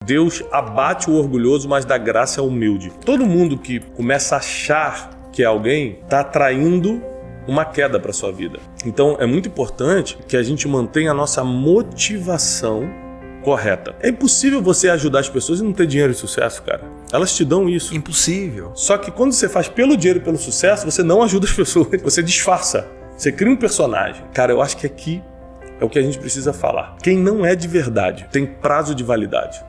Deus abate o orgulhoso, mas dá graça ao humilde. Todo mundo que começa a achar que é alguém está atraindo uma queda para sua vida. Então é muito importante que a gente mantenha a nossa motivação correta. É impossível você ajudar as pessoas e não ter dinheiro e sucesso, cara. Elas te dão isso. Impossível. Só que quando você faz pelo dinheiro e pelo sucesso, você não ajuda as pessoas. Você disfarça. Você cria um personagem. Cara, eu acho que aqui é o que a gente precisa falar. Quem não é de verdade tem prazo de validade.